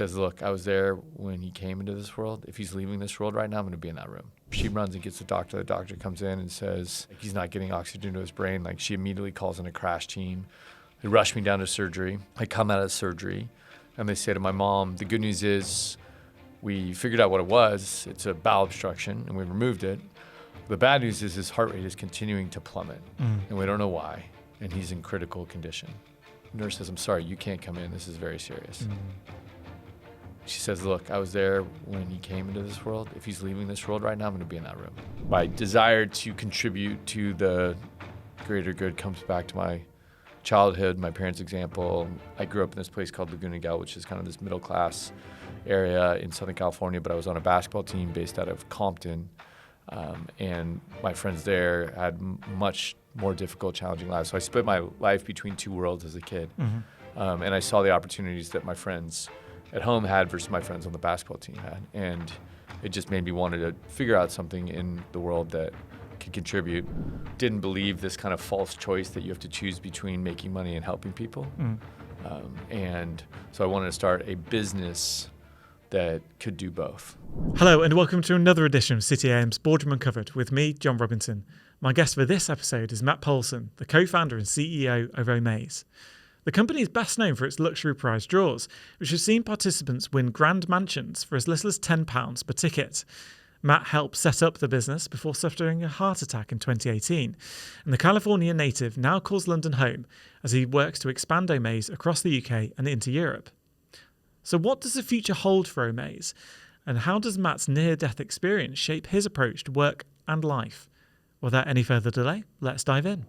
says, look, I was there when he came into this world. If he's leaving this world right now, I'm going to be in that room. She runs and gets the doctor. The doctor comes in and says he's not getting oxygen to his brain. Like, she immediately calls in a crash team. They rush me down to surgery. I come out of surgery, and they say to my mom, the good news is we figured out what it was. It's a bowel obstruction, and we removed it. The bad news is his heart rate is continuing to plummet, and we don't know why, and he's in critical condition. The nurse says, I'm sorry, you can't come in. This is very serious. She says, look, I was there when he came into this world. If he's leaving this world right now, I'm going to be in that room. My desire to contribute to the greater good comes back to my childhood, my parents' example. I grew up in this place called Laguna Niguel, which is kind of this middle-class area in Southern California, but I was on a basketball team based out of Compton, and my friends there had much more difficult, challenging lives. So I split my life between two worlds as a kid, and I saw the opportunities that my friends at home had versus my friends on the basketball team had, and it just made me want to figure out something in the world that could contribute. Didn't believe this kind of false choice that you have to choose between making money and helping people, and so I wanted to start a business that could do both. Hello and welcome to another edition of City AM's Boardroom Uncovered with me, John Robinson. My guest for this episode is Matt Pohlson, the co-founder and CEO of Omaze. The company is best known for its luxury prize draws, which have seen participants win grand mansions for as little as £10 per ticket. Matt helped set up the business before suffering a heart attack in 2018, and the California native now calls London home as he works to expand Omaze across the UK and into Europe. So what does the future hold for Omaze, and how does Matt's near-death experience shape his approach to work and life? Without any further delay, let's dive in.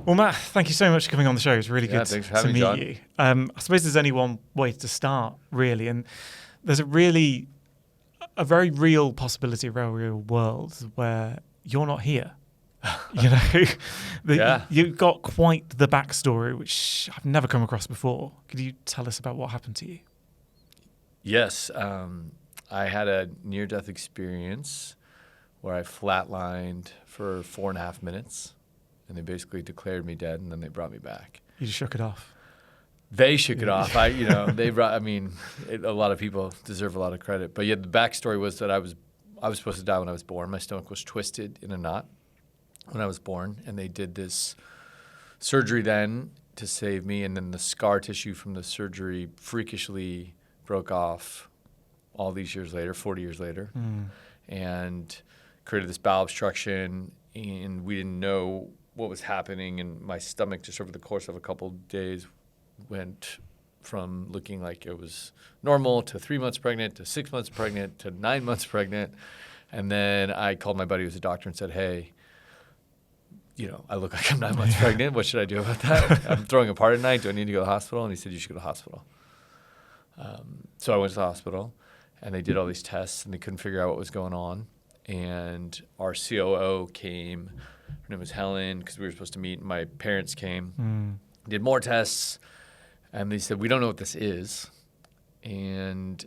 Well, Matt, thank you so much for coming on the show. It's really good to meet you. I suppose there's only one way to start, really, and there's a very real possibility of a real world where you're not here. You've got quite the backstory, which I've never come across before. Could you tell us about what happened to you? Yes, I had a near-death experience where I flatlined for 4.5 minutes, and they basically declared me dead, and then they brought me back. You just shook it off. They shook it off. A lot of people deserve a lot of credit, but yeah, the backstory was that I was supposed to die when I was born. My stomach was twisted in a knot when I was born, and they did this surgery then to save me, and then the scar tissue from the surgery freakishly broke off all these years later, 40 years later, and created this bowel obstruction, and we didn't know what was happening, and my stomach just over the course of a couple of days went from looking like it was normal to 3 months pregnant to 6 months pregnant to 9 months pregnant. And then I called my buddy who was a doctor and said, hey, I look like I'm 9 months pregnant. What should I do about that? I'm throwing a party tonight. Do I need to go to the hospital? And he said, you should go to the hospital. So I went to the hospital, and they did all these tests, and they couldn't figure out what was going on. And our COO came. Her name was Helen, because we were supposed to meet. My parents came, did more tests, and they said, we don't know what this is, and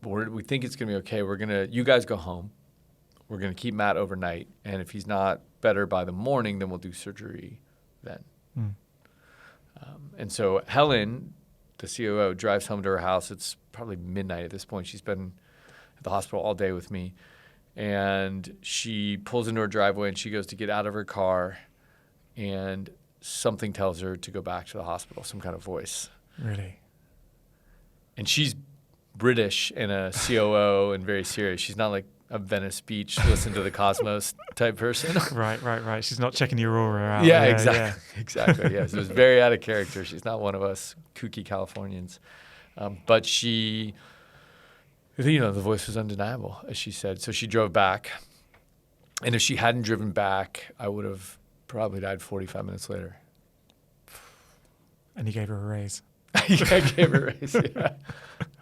we think it's going to be okay. You guys go home. We're going to keep Matt overnight, and if he's not better by the morning, then we'll do surgery then. And so Helen, the COO, drives home to her house. It's probably midnight at this point. She's been at the hospital all day with me. And she pulls into her driveway, and she goes to get out of her car, and something tells her to go back to the hospital, some kind of voice. Really? And she's British and a COO and very serious. She's not like a Venice Beach, listen to the cosmos type person. Right. She's not checking your aura out. Yeah, exactly. Yes, it was very out of character. She's not one of us kooky Californians. But she... the voice was undeniable, as she said. So she drove back. And if she hadn't driven back, I would have probably died 45 minutes later. And you gave her a raise. I gave her a raise, yeah.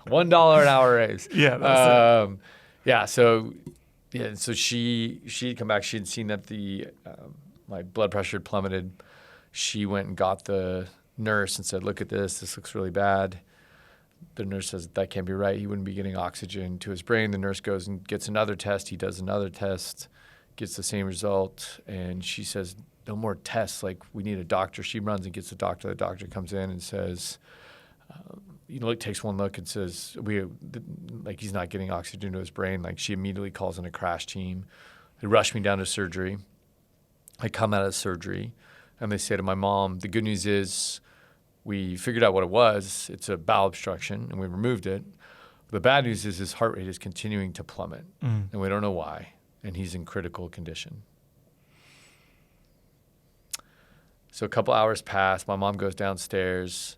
$1 an hour raise. Yeah, that's it. So she'd come back. She had seen that my blood pressure had plummeted. She went and got the nurse and said, look at this. This looks really bad. The nurse says, that can't be right. He wouldn't be getting oxygen to his brain. The nurse goes and gets another test. He does another test, gets the same result. And she says, no more tests. Like, we need a doctor. She runs and gets the doctor. The doctor comes in and says, takes one look and says, he's not getting oxygen to his brain. Like, she immediately calls in a crash team. They rush me down to surgery. I come out of surgery, and they say to my mom, the good news is we figured out what it was. It's a bowel obstruction, and we removed it. The bad news is his heart rate is continuing to plummet, and we don't know why, and he's in critical condition. So a couple hours pass. My mom goes downstairs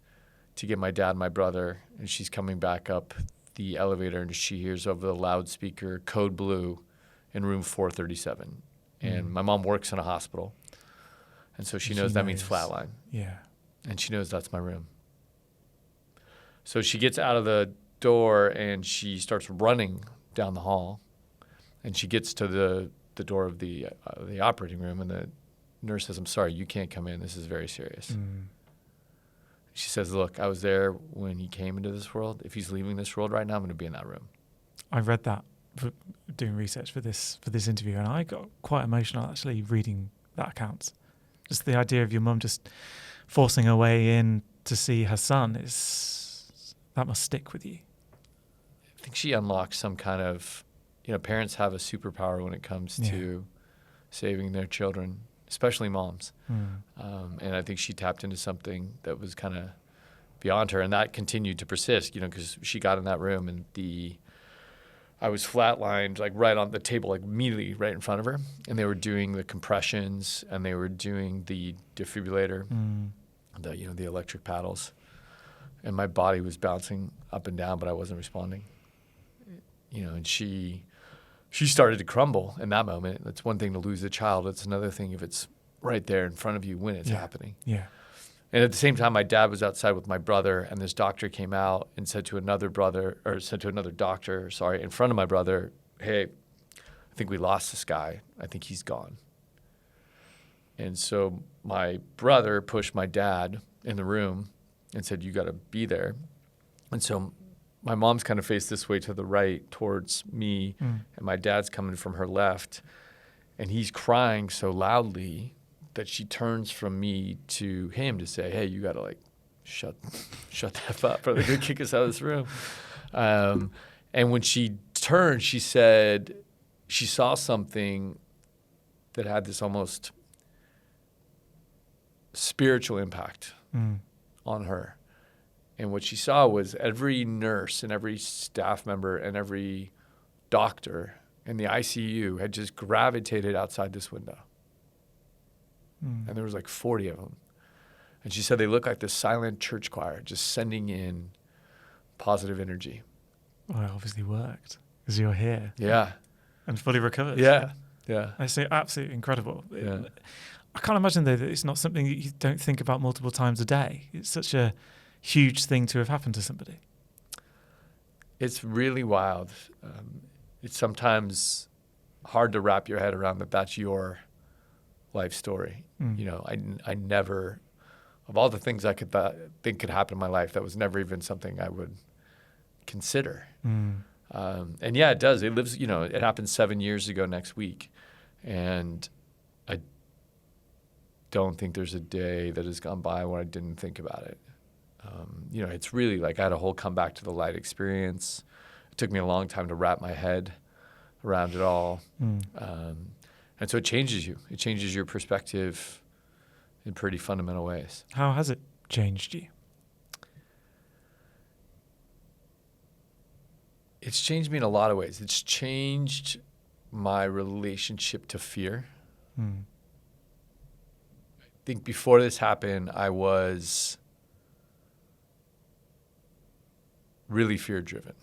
to get my dad and my brother, and she's coming back up the elevator, and she hears over the loudspeaker, code blue in room 437. And my mom works in a hospital, and so she knows that means flatline. Yeah. And she knows that's my room. So she gets out of the door, and she starts running down the hall, and she gets to the door of the operating room, and the nurse says, I'm sorry, you can't come in. This is very serious. She says, look, I was there when he came into this world. If he's leaving this world right now, I'm going to be in that room. I read that for doing research for this interview, and I got quite emotional actually reading that account. Just the idea of your mum just forcing her way in to see her son, that must stick with you. I think she unlocked some kind of, parents have a superpower when it comes to saving their children, especially moms. And I think she tapped into something that was kind of beyond her, and that continued to persist, because she got in that room, and I was flatlined, like right on the table, like immediately right in front of her, and they were doing the compressions, and they were doing the defibrillator, the electric paddles, and my body was bouncing up and down, but I wasn't responding. And she started to crumble in that moment. It's one thing to lose a child. It's another thing if it's right there in front of you when it's happening. Yeah. And at the same time, my dad was outside with my brother, and this doctor came out and said to another doctor, in front of my brother, hey, I think we lost this guy. I think he's gone. And so my brother pushed my dad in the room and said, you got to be there. And so my mom's kind of faced this way to the right towards me, and my dad's coming from her left, and he's crying so loudly that she turns from me to him to say, hey, you got to shut the F up, or they're going to kick us out of this room. And when she turned, she said she saw something that had this almost spiritual impact on her. And what she saw was every nurse and every staff member and every doctor in the ICU had just gravitated outside this window. And there was 40 of them. And she said they looked like this silent church choir just sending in positive energy. Well, it obviously worked because you're here. Yeah. And fully recovered. Yeah. Yeah. I say absolutely incredible. Yeah. I can't imagine, though, that it's not something that you don't think about multiple times a day. It's such a huge thing to have happened to somebody. It's really wild. It's sometimes hard to wrap your head around that that's your life story. I never, of all the things I could think could happen in my life, that was never even something I would consider. And yeah, it does. It lives, it happened 7 years ago next week. And I don't think there's a day that has gone by where I didn't think about it. It's really I had a whole come back to the light experience. It took me a long time to wrap my head around it all. And so it changes you. It changes your perspective in pretty fundamental ways. How has it changed you? It's changed me in a lot of ways. It's changed my relationship to fear. I think before this happened, I was really fear-driven.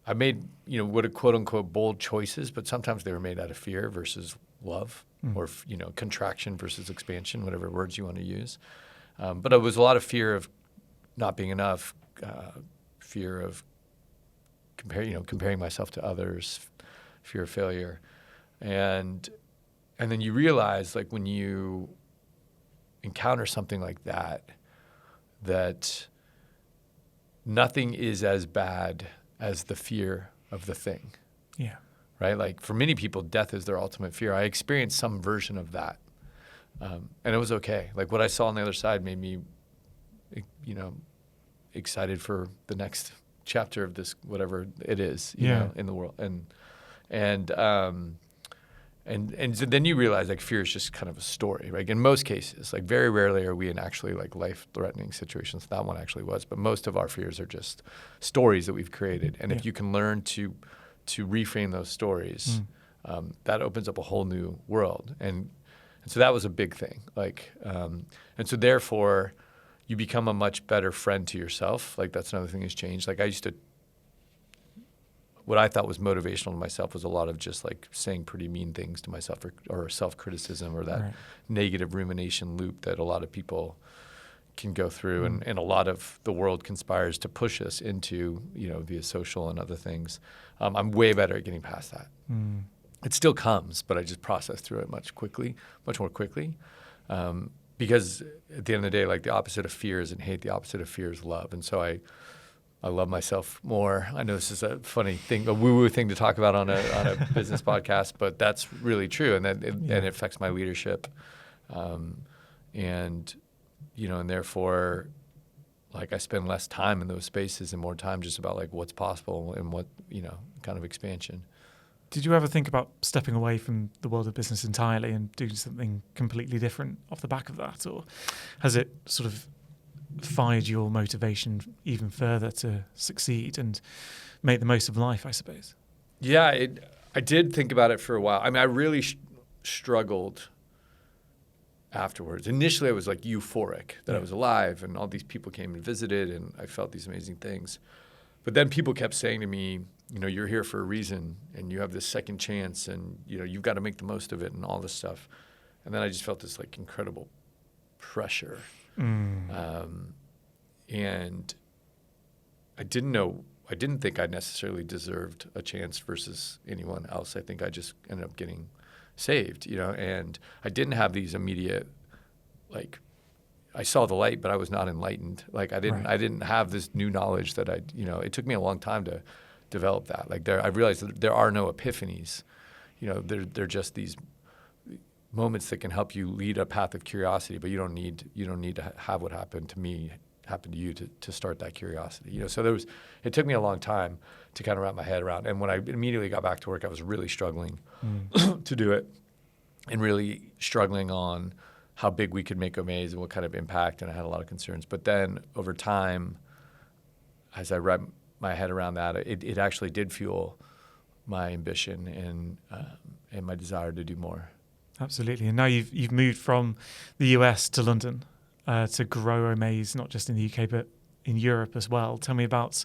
I made, what a quote-unquote bold choices, but sometimes they were made out of fear versus love, or, contraction versus expansion, whatever words you want to use. But it was a lot of fear of not being enough, fear of comparing myself to others, fear of failure. And then you realize, when you encounter something like that nothing is as bad as the fear of the thing. Yeah. Right? For many people, death is their ultimate fear. I experienced some version of that. And it was okay. What I saw on the other side made me, excited for the next chapter of this, whatever it is, you Yeah. know, in the world. And so then you realize like fear is just kind of a story, right? In most cases, like very rarely are we in actually like life-threatening situations. That one actually was, but most of our fears are just stories that we've created. And if you can learn to reframe those stories, that opens up a whole new world. And so that was a big thing. Like, and so therefore, you become a much better friend to yourself. Like that's another thing that's changed. Like I used to, what I thought was motivational to myself was a lot of just like saying pretty mean things to myself or self-criticism or that negative rumination loop that a lot of people can go through. And a lot of the world conspires to push us into, you know, via social and other things. I'm way better at getting past that. It still comes, but I just process through it much more quickly. Because at the end of the day, like the opposite of fear isn't hate, the opposite of fear is love. And so I love myself more. I know this is a funny thing, a woo-woo thing to talk about on a business podcast, but that's really true. And it affects my leadership. And, you know, and therefore, like I spend less time in those spaces and more time just about like what's possible and what, you know, kind of expansion. Did you ever think about stepping away from the world of business entirely and doing something completely different off the back of that? Or has it sort of fired your motivation even further to succeed and make the most of life, I suppose? Yeah, I did think about it for a while. I mean, I really struggled afterwards. Initially, I was like euphoric that I was alive and all these people came and visited and I felt these amazing things. But then people kept saying to me, you know, you're here for a reason and you have this second chance and, you know, you've got to make the most of it and all this stuff. And then I just felt this like incredible pressure. And I didn't think I necessarily deserved a chance versus anyone else. I think I just ended up getting saved, you know, and I didn't have these immediate, like, I saw the light, but I was not enlightened. Like I didn't have this new knowledge that it took me a long time to develop that. Like I realized that there are no epiphanies, you know, they're just these moments that can help you lead a path of curiosity, but you don't need to have what happened to me happen to you to start that curiosity. You know, so it took me a long time to kind of wrap my head around. And when I immediately got back to work, I was really struggling to do it and really struggling on how big we could make Omaze and what kind of impact, and I had a lot of concerns. But then over time, as I wrapped my head around that, it actually did fuel my ambition and my desire to do more. Absolutely. And now you've moved from the US to London to grow Omaze, not just in the UK, but in Europe as well. Tell me about,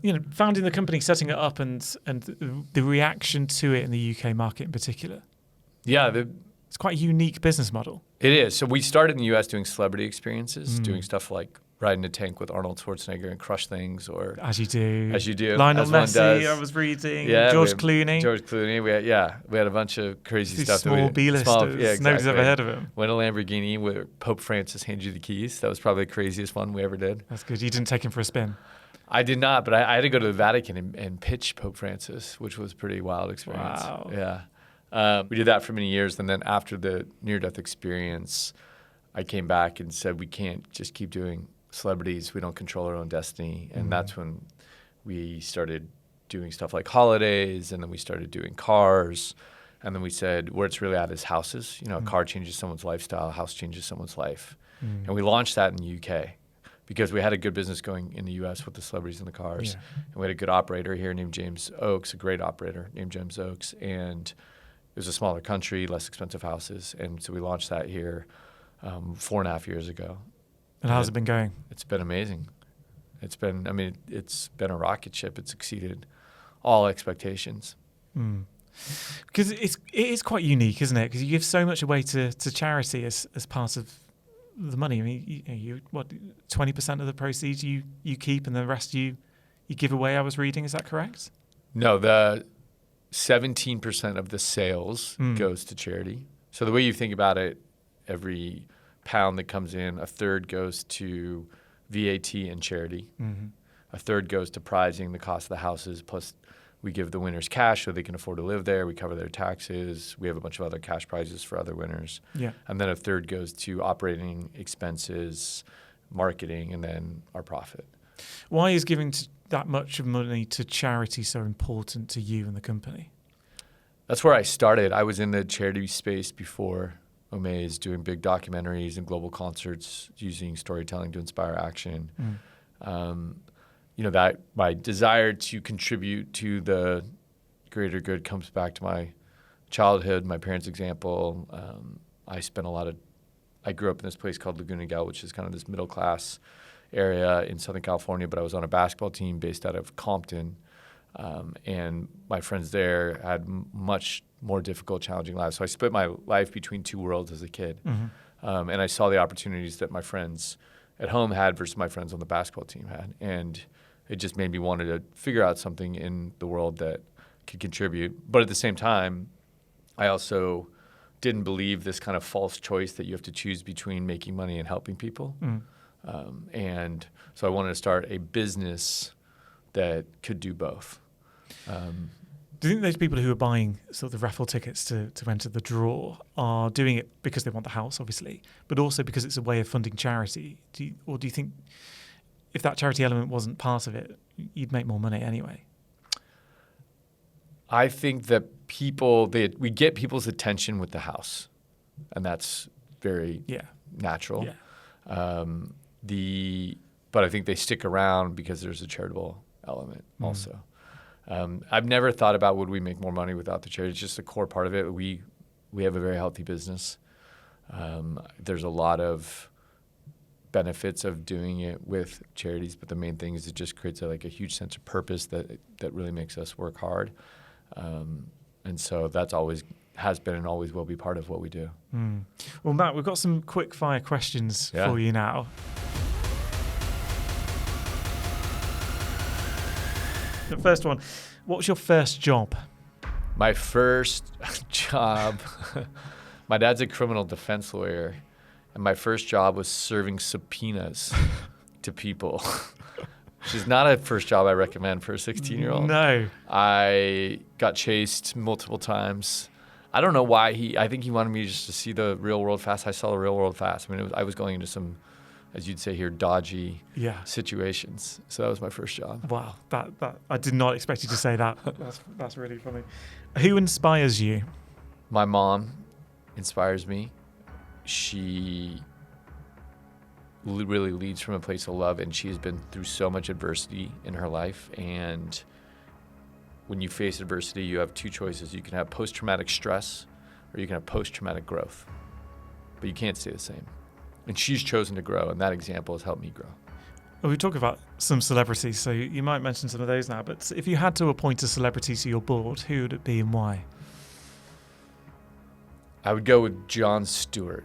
you know, founding the company, setting it up, and the reaction to it in the UK market in particular. Yeah, it's quite a unique business model. It is. So we started in the U.S. doing celebrity experiences, doing stuff like riding a tank with Arnold Schwarzenegger and crush things, or as you do. Lionel Messi, I was reading. George Clooney. We had a bunch of crazy these stuff. Small B-listers. Exactly. Nobody's ever heard of him. Went a Lamborghini where Pope Francis handed you the keys. That was probably the craziest one we ever did. That's good. You didn't take him for a spin. I did not, but I had to go to the Vatican and pitch Pope Francis, which was a pretty wild experience. Wow. Yeah. We did that for many years, and then after the near-death experience, I came back and said, we can't just keep doing celebrities. We don't control our own destiny. And that's when we started doing stuff like holidays, and then we started doing cars. And then we said, where it's really at is houses. You know, a car changes someone's lifestyle, a house changes someone's life. And we launched that in the UK because we had a good business going in the US with the celebrities and the cars. And we had a good operator here named James Oakes, a great operator named James Oakes. And it was a smaller country, less expensive houses. And so we launched that here 4.5 years ago. And how's it been going? It's been amazing. It's been a rocket ship. It's exceeded all expectations. Because it is quite unique, isn't it? Because you give so much away to charity as part of the money. I mean, you 20% of the proceeds you keep, and the rest you give away. I was reading. Is that correct? No, the 17% of the sales goes to charity. So the way you think about it, every pound that comes in, a third goes to VAT and charity. A third goes to prizing the cost of the houses, plus we give the winners cash so they can afford to live there. We cover their taxes. We have a bunch of other cash prizes for other winners. Yeah. And then a third goes to operating expenses, marketing, and then our profit. Why is giving that much of money to charity so important to you and the company? That's where I started. I was in the charity space before Omaze, doing big documentaries and global concerts, using storytelling to inspire action. That my desire to contribute to the greater good comes back to my childhood, my parents' example. I grew up in this place called Laguna Niguel, which is kind of this middle class area in Southern California, but I was on a basketball team based out of Compton. And my friends there had much more difficult, challenging lives. So I split my life between two worlds as a kid. And I saw the opportunities that my friends at home had versus my friends on the basketball team had. And it just made me want to figure out something in the world that could contribute. But at the same time, I also didn't believe this kind of false choice that you have to choose between making money and helping people. And so I wanted to start a business that could do both. Do you think those people who are buying sort of the raffle tickets to enter the draw are doing it because they want the house, obviously, but also because it's a way of funding charity? Do you think if that charity element wasn't part of it, you'd make more money anyway? I think that we get people's attention with the house, and that's very natural. But I think they stick around because there's a charitable element also. I've never thought about would we make more money without the charity. It's just a core part of it. We have a very healthy business. There's a lot of benefits of doing it with charities, but the main thing is it just creates a huge sense of purpose that really makes us work hard. And so that's always has been and always will be part of what we do. Well, Matt, we've got some quick fire questions for you now. The first one, what was your first job? My first job, my dad's a criminal defense lawyer, and my first job was serving subpoenas to people, which is not a first job I recommend for a 16-year-old. No. I got chased multiple times. I don't know why I think he wanted me just to see the real world fast. I saw the real world fast. I mean, I was going into some, as you'd say here, dodgy situations. So that was my first job. Wow, that I did not expect you to say that. That's really funny. Who inspires you? My mom inspires me. She really leads from a place of love, and she has been through so much adversity in her life. And when you face adversity, you have two choices. You can have post-traumatic stress, or you can have post-traumatic growth. But you can't stay the same. And she's chosen to grow, and that example has helped me grow. Well, we talk about some celebrities, so you might mention some of those now. But if you had to appoint a celebrity to your board, who would it be and why? I would go with Jon Stewart.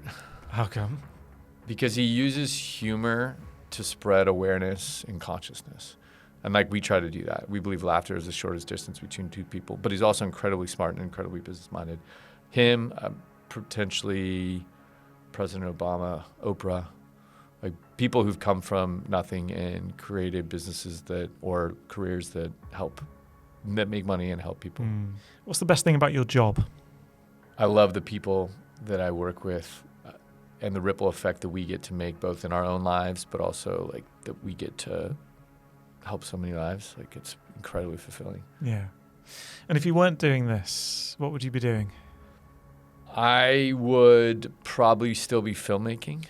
How come? Because he uses humor to spread awareness and consciousness. And we try to do that. We believe laughter is the shortest distance between two people. But he's also incredibly smart and incredibly business-minded. Him, potentially President Obama, Oprah, people who've come from nothing and created businesses or careers that make money and help people. What's the best thing about your job? I love the people that I work with and the ripple effect that we get to make both in our own lives, but also that we get to help so many lives. It's incredibly fulfilling. Yeah. And if you weren't doing this, what would you be doing? I would probably still be filmmaking.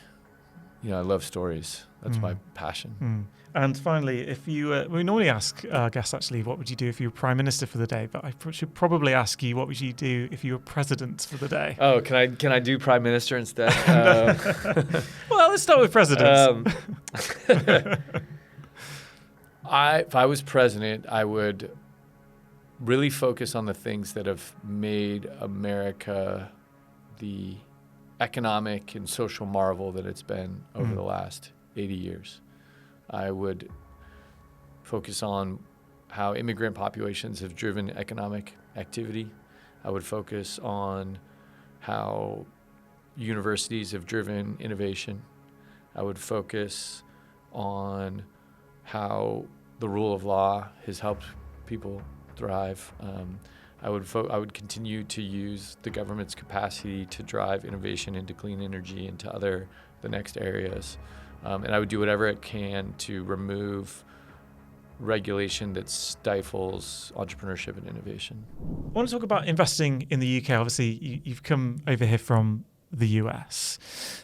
I love stories. That's my passion. And finally, if you, we normally ask our guests actually, what would you do if you were Prime Minister for the day? But I should probably ask you, what would you do if you were President for the day? Oh, can I do Prime Minister instead? Well, let's start with President. If I was president, I would really focus on the things that have made America the economic and social marvel that it's been over the last 80 years. I would focus on how immigrant populations have driven economic activity. I would focus on how universities have driven innovation. I would focus on how the rule of law has helped people thrive. I would continue to use the government's capacity to drive innovation into clean energy into the next areas. And I would do whatever it can to remove regulation that stifles entrepreneurship and innovation. I want to talk about investing in the UK. Obviously, you've come over here from the US.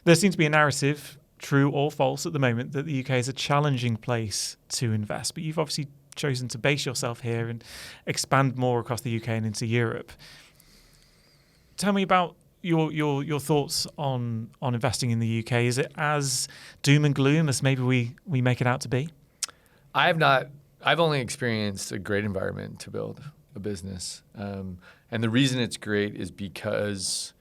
There seems to be a narrative, true or false at the moment, that the UK is a challenging place to invest. But you've obviously chosen to base yourself here and expand more across the UK and into Europe. Tell me about your thoughts on investing in the UK. Is it as doom and gloom as maybe we make it out to be? I've only experienced a great environment to build a business. And the reason it's great is because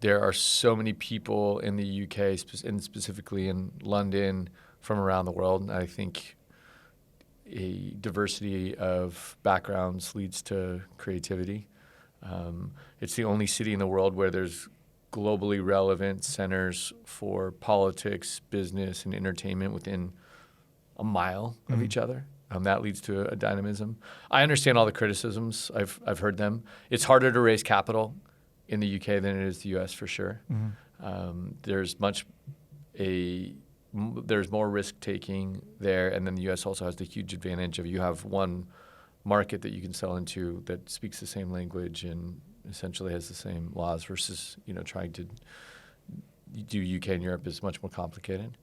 there are so many people in the UK, and specifically in London, from around the world. And I think a diversity of backgrounds leads to creativity. It's the only city in the world where there's globally relevant centers for politics, business, and entertainment within a mile of each other. That leads to a dynamism. I understand all the criticisms. I've heard them. It's harder to raise capital in the UK than it is the US for sure. There's more risk taking there, and then the US also has the huge advantage of you have one market that you can sell into that speaks the same language and essentially has the same laws versus trying to do UK and Europe is much more complicated.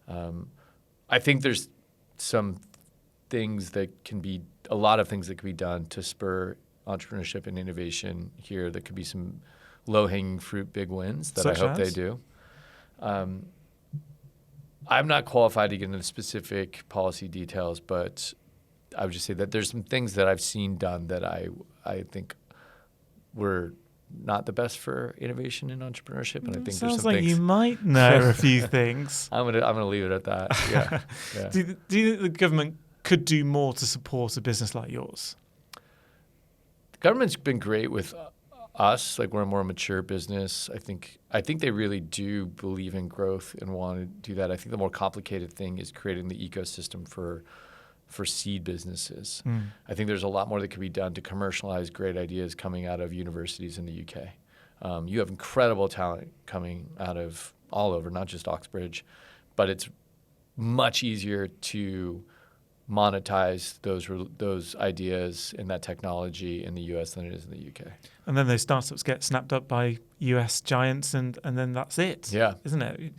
I think there's a lot of things that can be done to spur entrepreneurship and innovation here. That could be some low-hanging fruit, big wins that I hope they do. I'm not qualified to get into specific policy details, but I would just say that there's some things that I've seen done that I think were not the best for innovation and entrepreneurship, and I think Sounds there's some like things. You might know a few things. I'm gonna leave it at that. Yeah. Yeah. Do you think the government could do more to support a business like yours? The government's been great with us. Like, we're a more mature business. I think they really do believe in growth and want to do that. I think the more complicated thing is creating the ecosystem for seed businesses. I think there's a lot more that could be done to commercialize great ideas coming out of universities in the UK. You have incredible talent coming out of all over, not just Oxbridge, but it's much easier to monetize those ideas and that technology in the US than it is in the UK. And then those startups get snapped up by US giants, and then that's it. Yeah. Isn't it?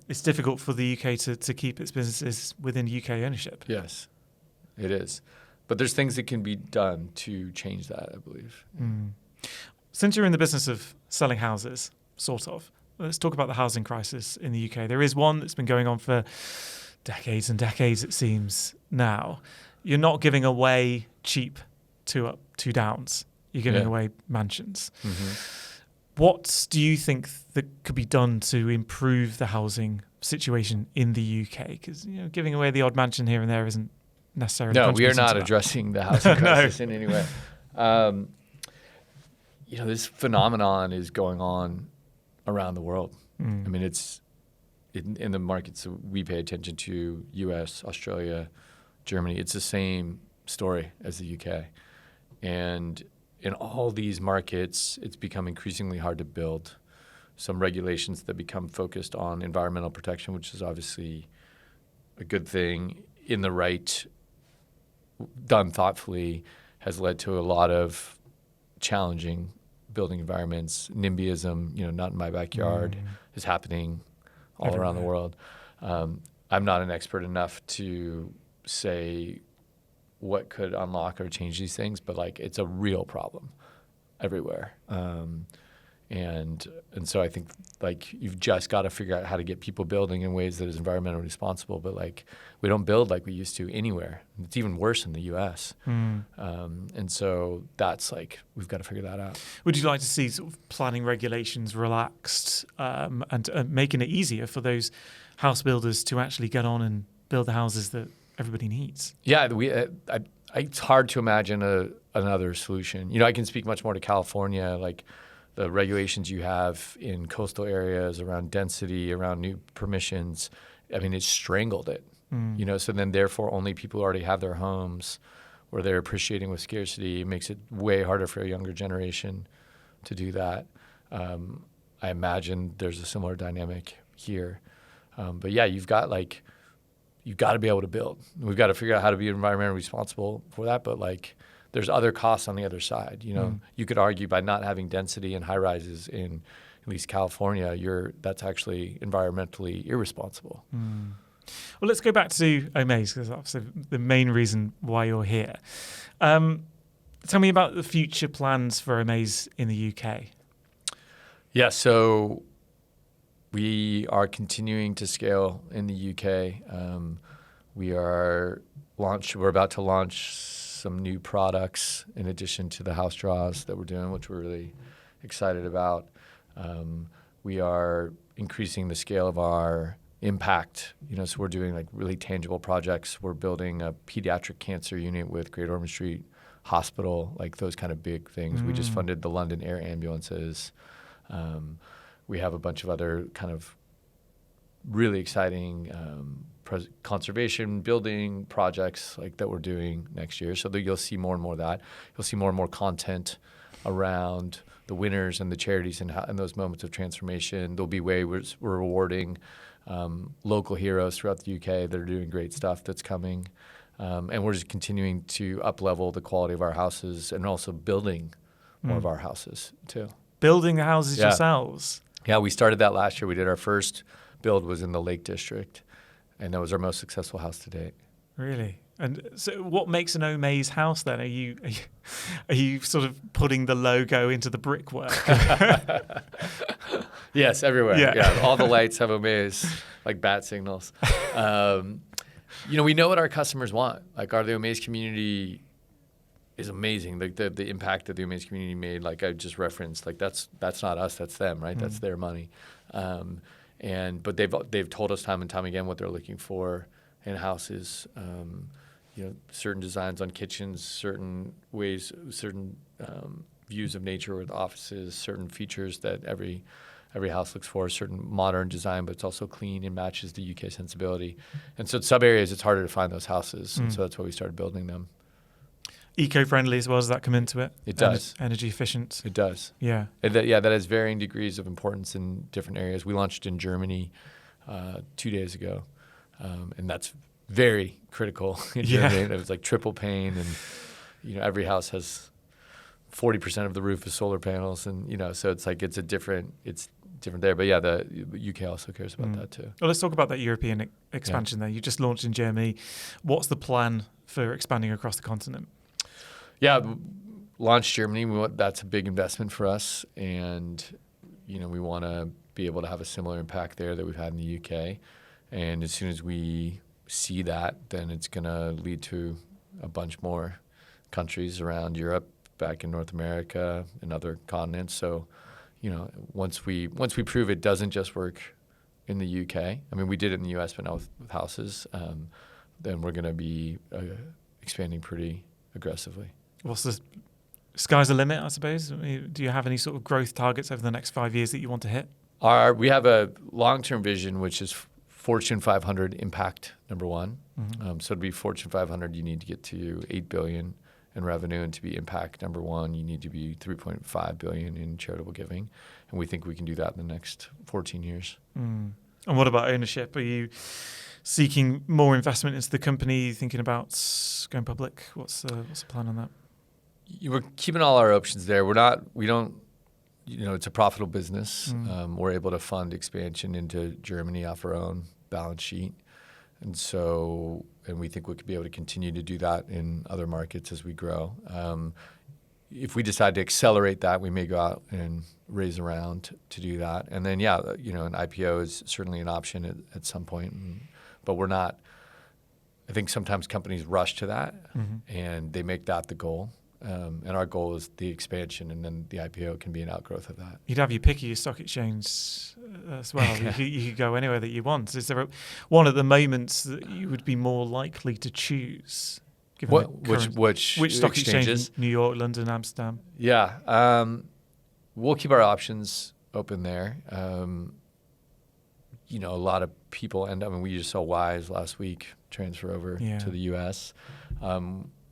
It's difficult for the UK to keep its businesses within UK ownership. Yes, it is. But there's things that can be done to change that, I believe. Since you're in the business of selling houses, sort of, let's talk about the housing crisis in the UK. There is one that's been going on for decades and decades, it seems now. You're not giving away cheap two downs. You're giving away mansions. What do you think that could be done to improve the housing situation in the UK? Because giving away the odd mansion here and there isn't necessarily. No, we are not addressing the housing crisis in any way. This phenomenon is going on around the world. I mean, it's in the markets that we pay attention to, US, Australia, Germany. It's the same story as the UK. And in all these markets, it's become increasingly hard to build. Some regulations that become focused on environmental protection, which is obviously a good thing, done thoughtfully, has led to a lot of challenging building environments. NIMBYism, not in my backyard, is happening all around the world. I'm not an expert enough to say what could unlock or change these things, but it's a real problem everywhere. And so I think you've just got to figure out how to get people building in ways that is environmentally responsible. But we don't build like we used to anywhere. It's even worse in the US. And so that's we've got to figure that out. Would you like to see sort of planning regulations relaxed and making it easier for those house builders to actually get on and build the houses that everybody needs? Yeah, it's hard to imagine another solution. I can speak much more to California, the regulations you have in coastal areas around density, around new permissions. I mean, it's strangled it. So then therefore only people who already have their homes or they're appreciating with scarcity. It makes it way harder for a younger generation to do that. I imagine there's a similar dynamic here. But yeah, you've got to be able to build. We've got to figure out how to be environmentally responsible for that. But like, there's other costs on the other side. You could argue by not having density and high rises in at least California, that's actually environmentally irresponsible. Well, let's go back to Omaze, because that's the main reason why you're here. Tell me about the future plans for Omaze in the UK. Yeah, so we are continuing to scale in the UK. We're about to launch some new products in addition to the house draws that we're doing, which we're really excited about. We are increasing the scale of our impact. So we're doing like really tangible projects. We're building a pediatric cancer unit with Great Ormond Street Hospital, like those kind of big things. We just funded the London Air Ambulances. We have a bunch of other kind of really exciting conservation building projects like that we're doing next year. So that you'll see more and more of that. You'll see more and more content around the winners and the charities and those moments of transformation. There'll be ways we're rewarding local heroes throughout the UK that are doing great stuff that's coming. And we're just continuing to up-level the quality of our houses and also building more of our houses too. Building the houses yourselves? Yeah, we started that last year. We did our first build was in the Lake District, and that was our most successful house to date. Really? And so what makes an Omaze house then? Are you sort of putting the logo into the brickwork? Yes, everywhere. Yeah. All the lights have Omaze, like bat signals. We know what our customers want. Like the Omaze community is amazing. The impact that the Omaze community made, like I just referenced, like that's not us, that's them, right? That's their money. But they've told us time and time again what they're looking for in houses. Certain designs on kitchens, certain ways, certain views of nature with offices, certain features that every house looks for, a certain modern design, but it's also clean and matches the UK sensibility. And so in some areas, it's harder to find those houses. And so that's why we started building them. Eco-friendly as well, does that come into it? It does. Energy efficient? It does. Yeah. That has varying degrees of importance in different areas. We launched in Germany 2 days ago, and that's very critical in Germany. It was like triple pane, and every house has 40% of the roof is solar panels, and so it's different there. But yeah, the UK also cares about that too. Well, let's talk about that European expansion there. You just launched in Germany. What's the plan for expanding across the continent? Yeah, launched Germany. That's a big investment for us, and we want to be able to have a similar impact there that we've had in the UK. And as soon as we see that, then it's going to lead to a bunch more countries around Europe, back in North America, and other continents. So, once we prove it doesn't just work in the UK. I mean, we did it in the US, but not with houses. Then we're going to be expanding pretty aggressively. What's the sky's the limit, I suppose? Do you have any sort of growth targets over the next 5 years that you want to hit? We have a long-term vision, which is Fortune 500 impact, number one. So to be Fortune 500, you need to get to $8 billion in revenue, and to be impact number one, you need to be $3.5 billion in charitable giving. And we think we can do that in the next 14 years. And what about ownership? Are you seeking more investment into the company, thinking about going public? What's the plan on that? We're keeping all our options there. It's a profitable business. We're able to fund expansion into Germany off our own balance sheet. And we think we could be able to continue to do that in other markets as we grow. If we decide to accelerate that, we may go out and raise a round to do that. And then, an IPO is certainly an option at some point. But we're not. I think sometimes companies rush to that, and they make that the goal. And our goal is the expansion, and then the IPO can be an outgrowth of that. You'd have your pick of your stock exchange as well. You could go anywhere that you want. Is there one of the moments that you would be more likely to choose? Which stock exchanges? New York, London, Amsterdam? Yeah. We'll keep our options open there. A lot of people end up, we just saw Wise last week transfer over to the U.S.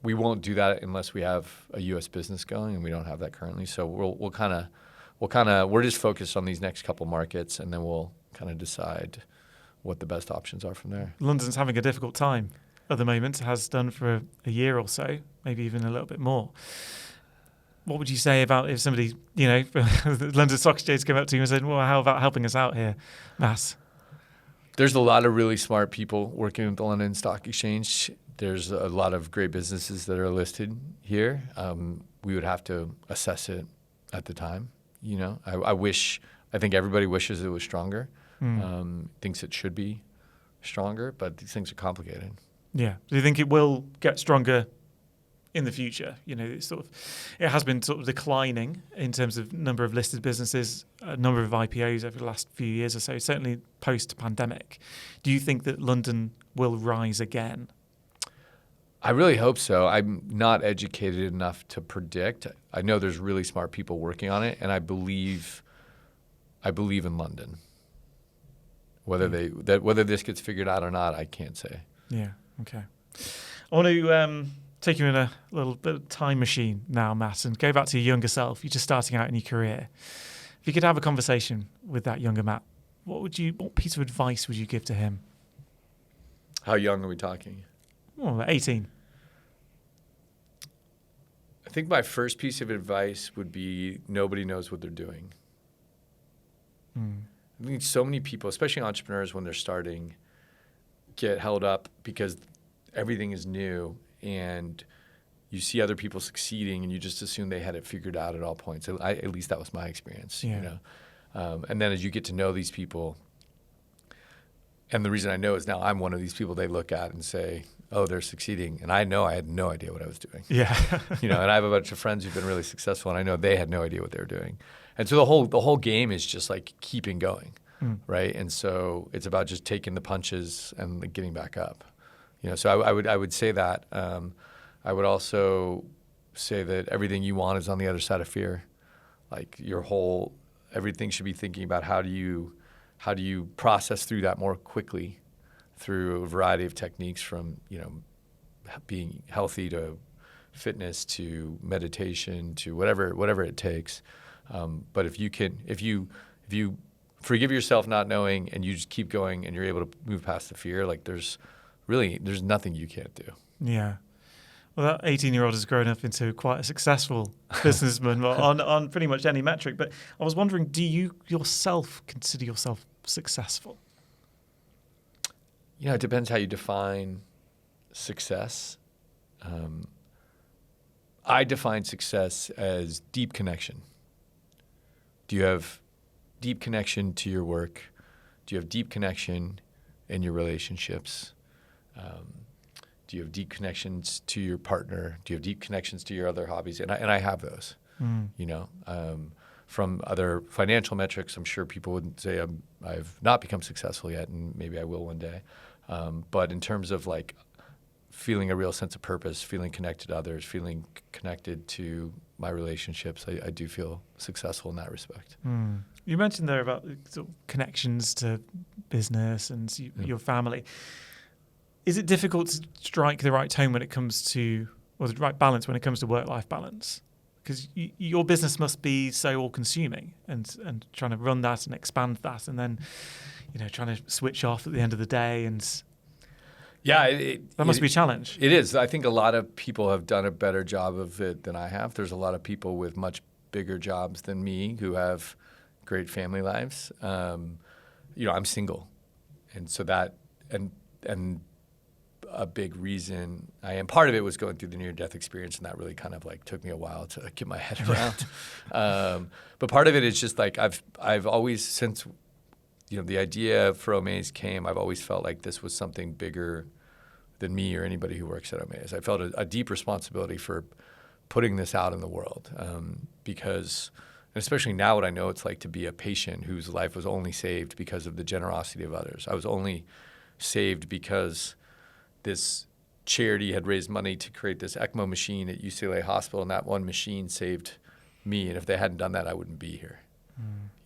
We won't do that unless we have a U.S. business going, and we don't have that currently. So we're just focused on these next couple markets, and then we'll kind of decide what the best options are from there. London's having a difficult time at the moment, has done for a year or so, maybe even a little bit more. What would you say about if somebody, the London Stock Exchange came up to you and said, well, how about helping us out here, Mass? There's a lot of really smart people working at the London Stock Exchange. There's a lot of great businesses that are listed here. We would have to assess it at the time. I think everybody wishes it was stronger, thinks it should be stronger, but these things are complicated. Yeah. Do you think it will get stronger in the future? It has been sort of declining in terms of number of listed businesses, a number of IPOs over the last few years or so, certainly post-pandemic. Do you think that London will rise again? I really hope so. I'm not educated enough to predict. I know there's really smart people working on it, and I believe in London. Whether this gets figured out or not, I can't say. Yeah. Okay. I want to take you in a little bit of time machine now, Matt, and go back to your younger self. You're just starting out in your career. If you could have a conversation with that younger Matt, what piece of advice would you give to him? How young are we talking? Oh, 18. I think my first piece of advice would be nobody knows what they're doing. I think so many people, especially entrepreneurs when they're starting, get held up because everything is new and you see other people succeeding and you just assume they had it figured out at all points. At least that was my experience. Yeah. And then as you get to know these people, and the reason I know is now I'm one of these people they look at and say, oh, they're succeeding. And I know I had no idea what I was doing. Yeah. And I have a bunch of friends who've been really successful, and I know they had no idea what they were doing. And so the whole game is just like keeping going, right? And so it's about just taking the punches and like, getting back up. So I would say that. I would also say that everything you want is on the other side of fear. Like everything should be thinking about how do you process through that more quickly through a variety of techniques from, being healthy to fitness to meditation to whatever it takes. But if you forgive yourself not knowing and you just keep going and you're able to move past the fear, like there's nothing you can't do. Yeah. Well, that 18-year-old has grown up into quite a successful businessman on pretty much any metric. But I was wondering, do you yourself consider yourself successful? It depends how you define success. I define success as deep connection. Do you have deep connection to your work? Do you have deep connection in your relationships? Do you have deep connections to your partner? Do you have deep connections to your other hobbies? And I have those. From other financial metrics, I'm sure people would say I've not become successful yet, and maybe I will one day. But in terms of like feeling a real sense of purpose, feeling connected to others, feeling connected to my relationships, I do feel successful in that respect. You mentioned there about sort of connections to business and your family. Is it difficult to strike the right tone when it comes to, or the right balance when it comes to work-life balance? Because your business must be so all-consuming and trying to run that and expand that and then, trying to switch off at the end of the day and... Yeah, that must be a challenge. It is. I think a lot of people have done a better job of it than I have. There's a lot of people with much bigger jobs than me who have great family lives. I'm single, and so that and a big reason I am. Part of it was going through the near-death experience, and that really kind of like took me a while to get my head around. But part of it is just like I've always, since the idea for Omaze came, I've always felt like this was something bigger than me or anybody who works at Omaze. I felt a deep responsibility for putting this out in the world because, and especially now what I know it's like to be a patient whose life was only saved because of the generosity of others. I was only saved because this charity had raised money to create this ECMO machine at UCLA Hospital, and that one machine saved me. And if they hadn't done that, I wouldn't be here.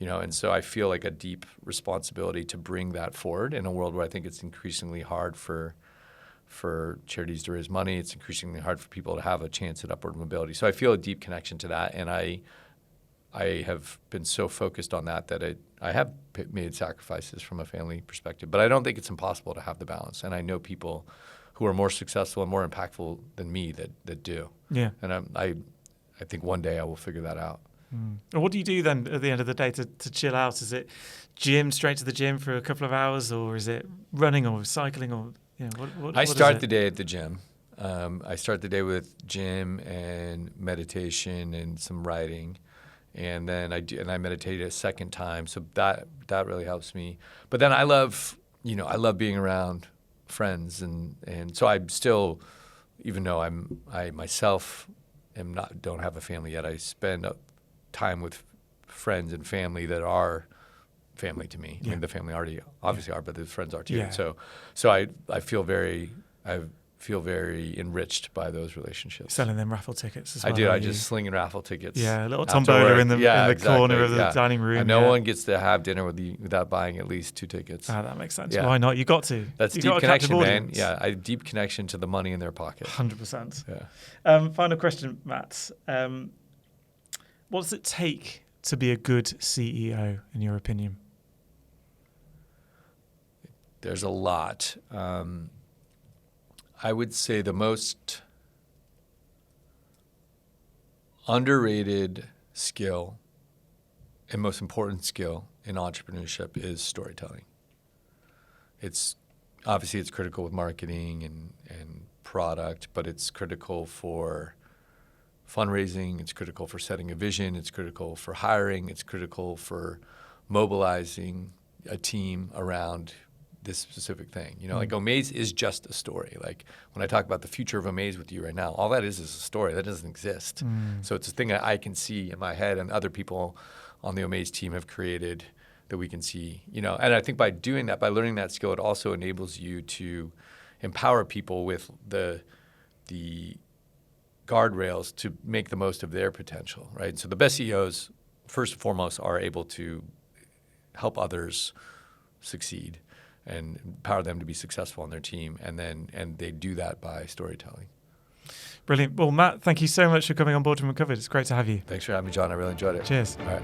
And so I feel like a deep responsibility to bring that forward in a world where I think it's increasingly hard for charities to raise money. It's increasingly hard for people to have a chance at upward mobility. So I feel a deep connection to that, and I have been so focused on that I have made sacrifices from a family perspective, but I don't think it's impossible to have the balance. And I know people who are more successful and more impactful than me that do. Yeah. And I think one day I will figure that out. And what do you do then at the end of the day to chill out? Is it straight to the gym for a couple of hours, or is it running or cycling, or what I is start it? the day at the gym. I start the day with gym and meditation and some writing, and then I meditate a second time. So that really helps me. But then I love being around friends, and so I'm still, even though I myself don't have a family yet, I spend time with friends and family that are family to me. Yeah. I mean, the family already obviously are, but the friends are too. Yeah. So I feel very enriched by those relationships. Selling them raffle tickets as I well. do. I just slinging raffle tickets. Yeah, a little after tombola work. in the exactly. corner of the dining room. And no one gets to have dinner without buying at least 2 tickets. That makes sense. Yeah. Why not? You got to. That's you deep got to capture connection, man. audience. Yeah, I have deep connection to the money in their pocket. 100%. Yeah. Final question, Matt. What does it take to be a good CEO, in your opinion? There's a lot. I would say the most underrated skill and most important skill in entrepreneurship is storytelling. It's critical with marketing and product, but it's critical for fundraising, it's critical for setting a vision, it's critical for hiring, it's critical for mobilizing a team around this specific thing. Like Omaze is just a story. Like when I talk about the future of Omaze with you right now, all that is a story. That doesn't exist. So it's a thing that I can see in my head and other people on the Omaze team have created that we can see. And I think by doing that, by learning that skill, it also enables you to empower people with the guardrails to make the most of their potential, right? So the best CEOs, first and foremost, are able to help others succeed and empower them to be successful on their team, and they do that by storytelling. Brilliant. Well, Matt, thank you so much for coming on Boardroom Uncovered. It's great to have you. Thanks for having me, John. I really enjoyed it. Cheers. All right.